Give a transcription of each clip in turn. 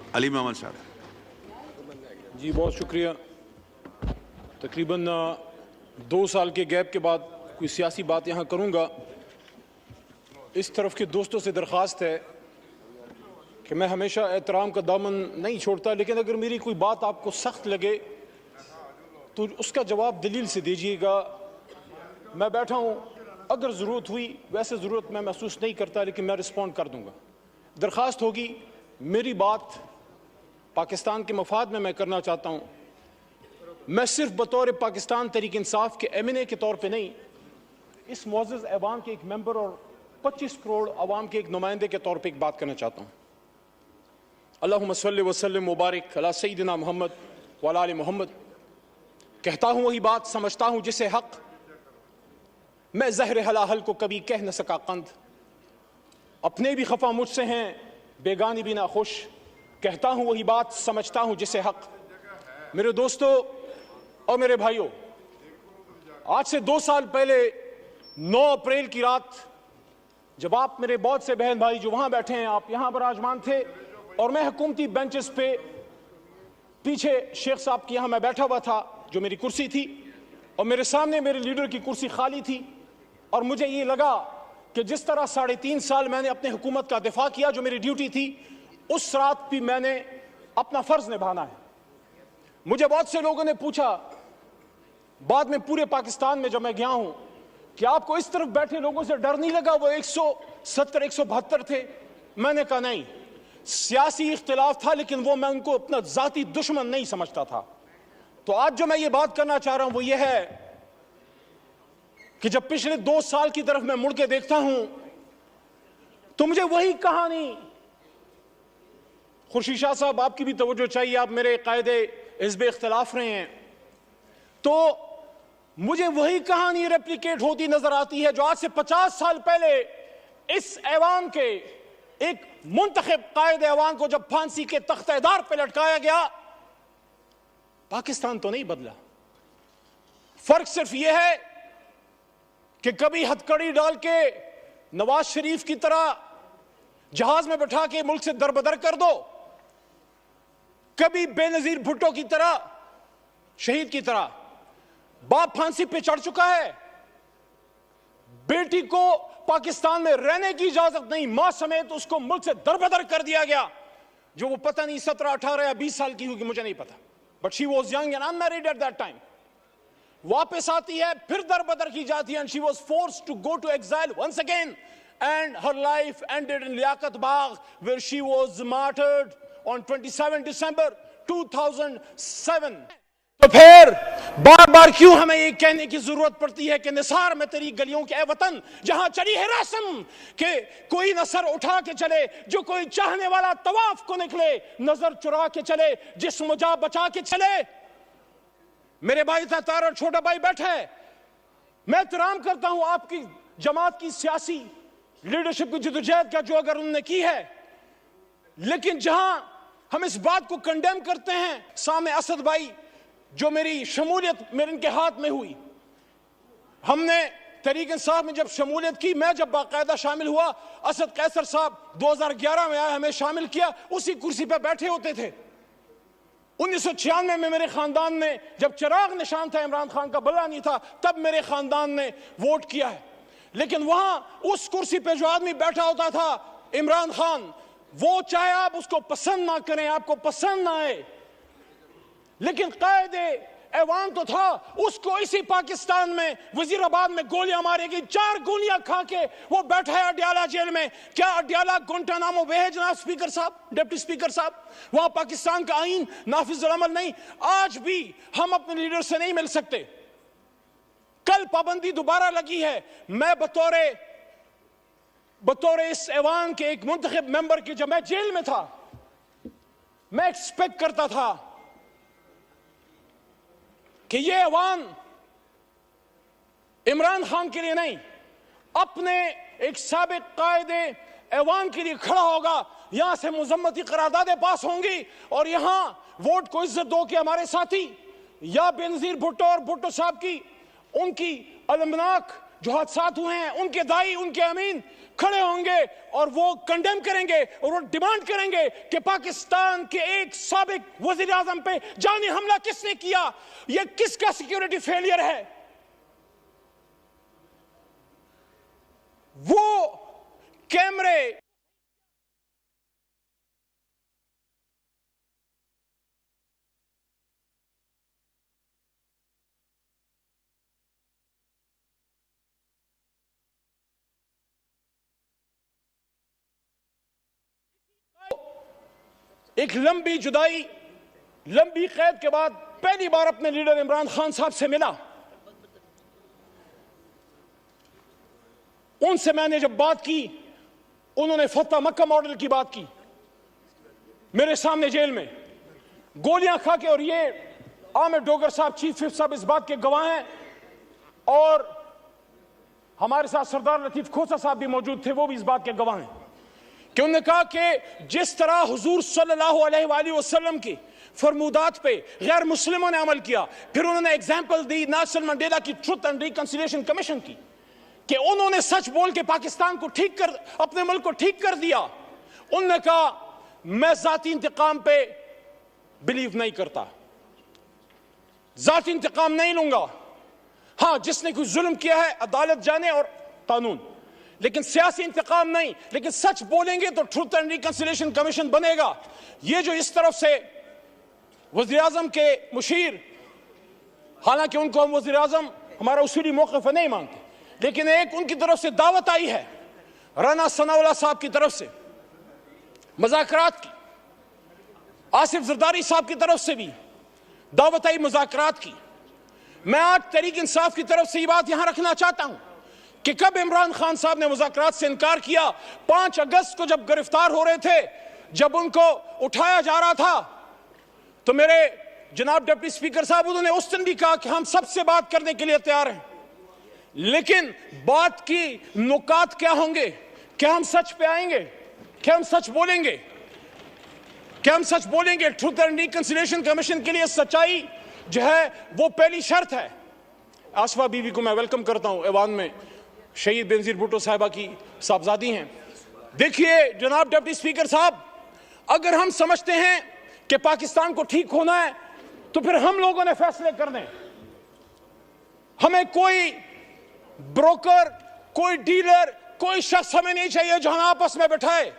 अली मोहम्मद साहब। जी बहुत शुक्रिया। तकरीबन 2 साल के गैप के बाद कोई सियासी बात यहाँ करूँगा। इस तरफ के दोस्तों से दरख्वास्त है कि मैं हमेशा एहतराम का दामन नहीं छोड़ता, लेकिन अगर मेरी कोई बात आपको सख्त लगे तो उसका जवाब दलील से दीजिएगा। मैं बैठा हूँ, अगर ज़रूरत हुई, वैसे ज़रूरत मैं महसूस नहीं करता, लेकिन मैं रिस्पॉन्ड कर दूँगा। दरख्वास्त होगी, मेरी बात पाकिस्तान के मफाद में मैं करना चाहता हूँ। मैं सिर्फ बतौर पाकिस्तान तहरीक इंसाफ के MNA के तौर पे नहीं, इस मुअज़्ज़ज़ ऐवान के एक मेंबर और 25 करोड़ अवाम के एक नुमाइंदे के तौर पे एक बात करना चाहता हूँ। अल्लाहुम्मा सल्लि व सल्लिम मुबारक अला सय्यिदिना मोहम्मद व अला आलि मोहम्मद। कहता हूँ वही बात, समझता हूँ जिसे हक, मैं ज़हर हलाहल को कभी कह न सका कंद। अपने भी खफा मुझसे हैं, बेगानी भी ना खुश। कहता हूँ वही बात, समझता हूँ जिसे हक। मेरे दोस्तों और मेरे भाइयों, आज से 2 साल पहले 9 अप्रैल की रात, जब आप मेरे बहुत से बहन भाई जो वहां बैठे हैं, आप यहां विराजमान थे और मैं हुकूमती बेंचेस पे पीछे शेख साहब की यहां मैं बैठा हुआ था, जो मेरी कुर्सी थी, और मेरे सामने मेरे लीडर की कुर्सी खाली थी। और मुझे ये लगा कि जिस तरह 3.5 साल मैंने अपने हुकूमत का दिफा किया, जो मेरी ड्यूटी थी, उस रात भी मैंने अपना फर्ज निभाना है। मुझे बहुत से लोगों ने पूछा बाद में, पूरे पाकिस्तान में जब मैं गया हूं, कि आपको इस तरफ बैठे लोगों से डर नहीं लगा? वो 170 172 थे। मैंने कहा नहीं, सियासी इख्तिलाफ था, लेकिन वो मैं उनको अपना जाती दुश्मन नहीं समझता था। तो आज जो मैं ये बात करना चाह रहा हूं वो ये है कि जब पिछले 2 साल की तरफ मैं मुड़ के देखता हूं तो मुझे वही कहानी, खुर्शीद शाह साहब आपकी भी तवज्जो चाहिए, आप मेरे कायदे हिज़्ब इख्तिलाफ रहे हैं, तो मुझे वही कहानी रेप्लिकेट होती नजर आती है जो आज से 50 साल पहले इस ऐवान के एक मुंतखब कायदे ऐवान को जब फांसी के तख्तेदार पर लटकाया गया। पाकिस्तान तो नहीं बदला, फर्क सिर्फ यह है कि कभी हथकड़ी डाल के नवाज शरीफ की तरह जहाज में बैठा के मुल्क से दरबदर कर दो, कभी बेनजीर भुट्टो की तरह, शहीद की तरह। बाप फांसी पे चढ़ चुका है, बेटी को पाकिस्तान में रहने की इजाजत नहीं, मां समेत उसको मुल्क से दरबदर कर दिया गया, जो वो पता नहीं 17, 18 या 20 साल की होगी, मुझे नहीं पता, but she was young and unmarried at that time. वापस आती है, फिर दरबदर की जाती है, and she was forced to go to exile once again, and her life ended in Liaquat Bagh, where she was martyred on 27 December 2007। तो फिर बार बार क्यों हमें ये कहने की जरूरत पड़ती है कि निसार में तेरी गलियों के ए वतन, जहां चली है रस्म के कोई नसर उठा के चले, जो कोई चाहने वाला तवाफ को निकले, नजर चुरा के चले, जिस्म जा बचा के चले। मेरे भाई तार और छोटा भाई बैठा है, मैं एहतराम करता हूं आपकी जमात की सियासी लीडरशिप की जदोजहद का जो अगर उन्होंने की है, लेकिन जहां हम इस बात को कंडेम करते हैं, सामने असद भाई, जो मेरी शमूलियत मेरे इनके हाथ में हुई, हमने तहरीक इंसाफ में जब शमूलियत की, मैं जब बाकायदा शामिल हुआ, असद कैसर साहब 2011 में आए, हमें शामिल किया, उसी कुर्सी पर बैठे होते थे। 1996 में मेरे खानदान ने, जब चिराग निशान था, इमरान खान का बल्ला नहीं था, तब मेरे खानदान ने वोट किया है। लेकिन वहां उस कुर्सी पे जो आदमी बैठा होता था, इमरान खान, वो चाहे आप उसको पसंद ना करें, आपको पसंद ना आए, लेकिन कायदे ऐवान तो था। उसको इसी पाकिस्तान में वजीराबाद में गोलियां मारी गई, 4 गोलियां खा के वो बैठा है अडियाला जेल में। क्या अडियाला गुंटानामो वे है जनाब स्पीकर साहब, डिप्टी स्पीकर साहब? वहां पाकिस्तान का आईन नाफिज अमल नहीं। आज भी हम अपने लीडर से नहीं मिल सकते। कल पाबंदी दोबारा लगी है। मैं बतौर इस ऐवान के एक मुंतखब मेंबर की, जब मैं जेल में था, मैं एक्सपेक्ट करता था कि ये ऐवान इमरान खान के लिए नहीं, अपने एक साबिक कायदे ऐवान के लिए खड़ा होगा। यहां से मुजम्मती करारदादें पास होंगी और यहां वोट को इज्जत दो कि हमारे साथी या बेनजीर भुट्टो और भुट्टो साहब की उनकी अलमनाक जो हादसात हुए हैं उनके दाई, उनके अमीन खड़े होंगे और वो कंडेम करेंगे और वो डिमांड करेंगे कि पाकिस्तान के एक साबिक वजीर आजम पे जानी हमला किसने किया, ये किसका सिक्योरिटी फेलियर है। वो कैमरे एक लंबी जुदाई, लंबी कैद के बाद पहली बार अपने लीडर इमरान खान साहब से मिला। उनसे मैंने जब बात की, उन्होंने फतह मक्का मॉडल की बात की मेरे सामने जेल में गोलियां खा के। और ये आमिर डोगर साहब, चीफ विप साहब इस बात के गवाह हैं, और हमारे साथ सरदार लतीफ खोसा साहब भी मौजूद थे, वो भी इस बात के गवाह हैं कि उन्होंने कहा कि जिस तरह हुजूर सल्लल्लाहु अलैहि वसल्लम की फरमूदात पे गैर मुस्लिमों ने अमल किया। फिर उन्होंने एग्जाम्पल दी नेल्सन मंडेला की ट्रुथ एंड रिकंसिलिएशन कमीशन की कि उन्होंने सच बोल के पाकिस्तान को ठीक कर, अपने मुल्क को ठीक कर दिया। उन्होंने कहा मैं जाती इंतकाम पे बिलीव नहीं करता, जाती इंतकाम नहीं लूंगा। हां, जिसने कोई जुल्म किया है अदालत जाने और कानून, लेकिन सियासी इंतकाम नहीं। लेकिन सच बोलेंगे तो ट्रुथ एंड रिकंसिलिएशन कमीशन बनेगा। ये जो इस तरफ से वज़ीर आज़म के मुशीर, हालांकि उनको हम वज़ीर आज़म हमारा उसूली मौक़िफ़ नहीं मानते, लेकिन एक उनकी तरफ से दावत आई है राना सनाउल्लाह साहब की तरफ से मुज़ाकरात की, आसिफ जरदारी साहब की तरफ से भी दावत आई मुज़ाकरात की। मैं आज तहरीक इंसाफ की तरफ से ये बात यहां रखना चाहता हूं कि कब इमरान खान साहब ने मुज़ाकरात से इनकार किया, 5 अगस्त को जब गिरफ्तार हो रहे थे, जब उनको उठाया जा रहा था, तो मेरे जनाब डिप्टी स्पीकर साहब, उन्होंने उस दिन भी कहा कि हम सबसे बात करने के लिए तैयार हैं, लेकिन बात की नुकात क्या होंगे, क्या हम सच पे आएंगे, क्या हम सच बोलेंगे, क्या हम सच बोलेंगे। ट्रुथ एंड रिकंसिलिएशन कमीशन के लिए सच्चाई जो है वो पहली शर्त है। आसफा बीवी को मैं वेलकम करता हूं, ऐवान में शहीद बेनजीर भुट्टो साहिबा की साहबजादी हैं। देखिए जनाब डिप्टी स्पीकर साहब, अगर हम समझते हैं कि पाकिस्तान को ठीक होना है तो फिर हम लोगों ने फैसले करने। हमें कोई ब्रोकर, कोई डीलर, कोई शख्स हमें नहीं चाहिए जो हम आपस में बैठाए।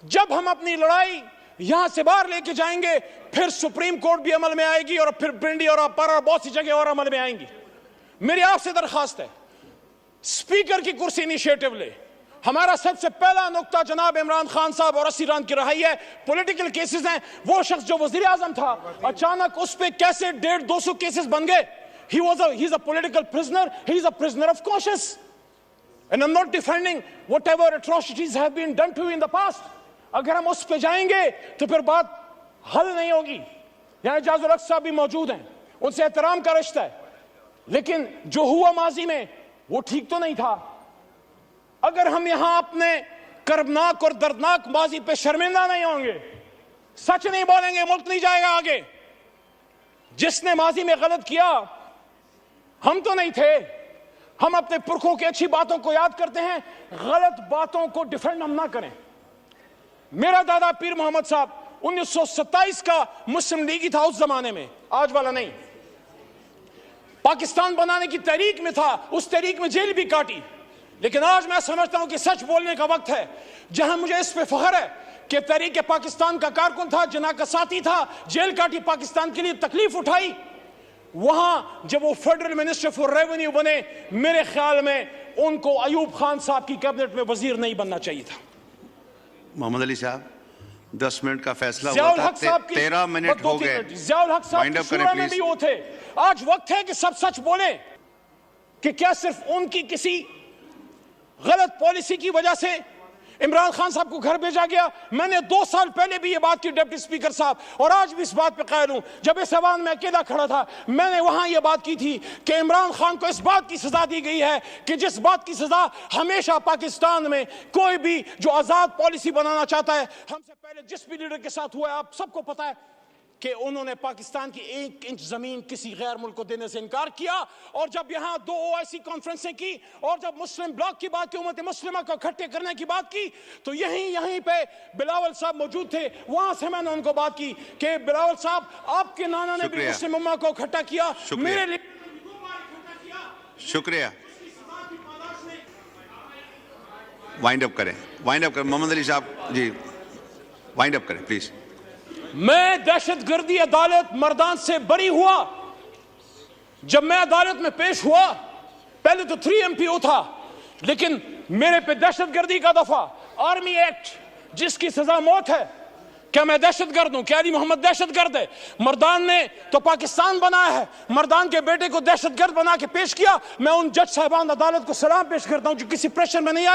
जब हम अपनी लड़ाई यहां से बाहर लेके जाएंगे, फिर सुप्रीम कोर्ट भी अमल में आएगी और फिर पिंडी और अपारा बहुत सी जगह और अमल में आएंगी। मेरी आपसे दरखास्त है, स्पीकर की कुर्सी इनिशिएटिव ले। हमारा सबसे पहला नुक्ता जनाब इमरान खान साहब और असीरान की रहाई है। पॉलिटिकल केसेस हैं। वो शख्स जो वजीर आजम था, अचानक उस पे कैसे 150-200 केसेस बन गए। he's a political prisoner, he's a prisoner of conscience, and I'm not defending whatever atrocities have been done to you in the past. अगर हम उस पे जाएंगे तो फिर बात हल नहीं होगी। यहाँ इजाजुल हक साहब भी मौजूद हैं, उनसे एहतराम का रिश्ता है, लेकिन जो हुआ माजी में वो ठीक तो नहीं था। अगर हम यहां अपने कर्बनाक और दर्दनाक माजी पे शर्मिंदा नहीं होंगे, सच नहीं बोलेंगे, मुल्क नहीं जाएगा आगे। जिसने माजी में गलत किया हम तो नहीं थे, हम अपने पुरखों की अच्छी बातों को याद करते हैं, गलत बातों को डिफेंड हम ना करें। मेरा दादा पीर मोहम्मद साहब 1927 का मुस्लिम लीगी था उस जमाने में, आज वाला नहीं। पाकिस्तान बनाने की तहरीक में था, उस तहरीक में जेल भी काटी। लेकिन आज मैं समझता हूं कि सच बोलने का वक्त है। जहां मुझे इस पे फख्र है कि तहरीक पाकिस्तान का कारकुन था, जना का साथी था, जेल काटी, पाकिस्तान के लिए तकलीफ उठाई, वहां जब वो फेडरल मिनिस्टर फॉर रेवेन्यू बने, मेरे ख्याल में उनको अयूब खान साहब की कैबिनेट में वजीर नहीं बनना चाहिए था। मोहम्मद अली साहब 10 मिनट का फैसला हुआ था, 13 मिनट हो गए। ज़ियाउल हक साहब शुरा में भी वो थे। आज वक्त है कि सब सच बोले कि क्या सिर्फ उनकी किसी गलत पॉलिसी की वजह से इमरान खान साहब को घर भेजा गया। मैंने 2 साल पहले भी ये बात की डिप्टी स्पीकर साहब, और आज भी इस बात पे कायल हूं। जब इस ऐवान में अकेला खड़ा था, मैंने वहां ये बात की थी कि इमरान खान को इस बात की सजा दी गई है कि जिस बात की सजा हमेशा पाकिस्तान में कोई भी जो आजाद पॉलिसी बनाना चाहता है, हमसे पहले जिस भी लीडर के साथ हुआ है, आप सबको पता है कि उन्होंने पाकिस्तान की 1 इंच जमीन किसी गैर मुल्क को देने से इनकार किया। और जब यहाँ 2 OIC कॉन्फ्रेंसें की और जब मुस्लिम ब्लॉक की बात की, उम्मत मुस्लिमा को इकट्ठे करने की बात की, तो यहीं पे बिलावल साहब मौजूद थे। वहां से मैंने उनको बात की कि बिलावल साहब, आपके नाना ने भी मुस्लिम उम्मा को इकट्ठा किया, मेरे लिए शुक्रिया। वाइंड अप करें, मोहम्मद अली साहब जी, वाइंड अप करें प्लीज। मैं दहशतगर्दी अदालत मर्दान से बरी हुआ। जब मैं अदालत में पेश हुआ, पहले तो 3 MPO था, लेकिन मेरे पे दहशतगर्दी का दफा, आर्मी एक्ट जिसकी सजा मौत है। क्या मैं दहशतगर्द हूं? क्या अली मोहम्मद दहशतगर्द है? मर्दान ने तो पाकिस्तान बनाया है, मर्दान के बेटे को दहशतगर्द बना के पेश किया। मैं उन जज साहबान अदालत को सलाम पेश करता हूं जो किसी प्रेशर में नहीं आए।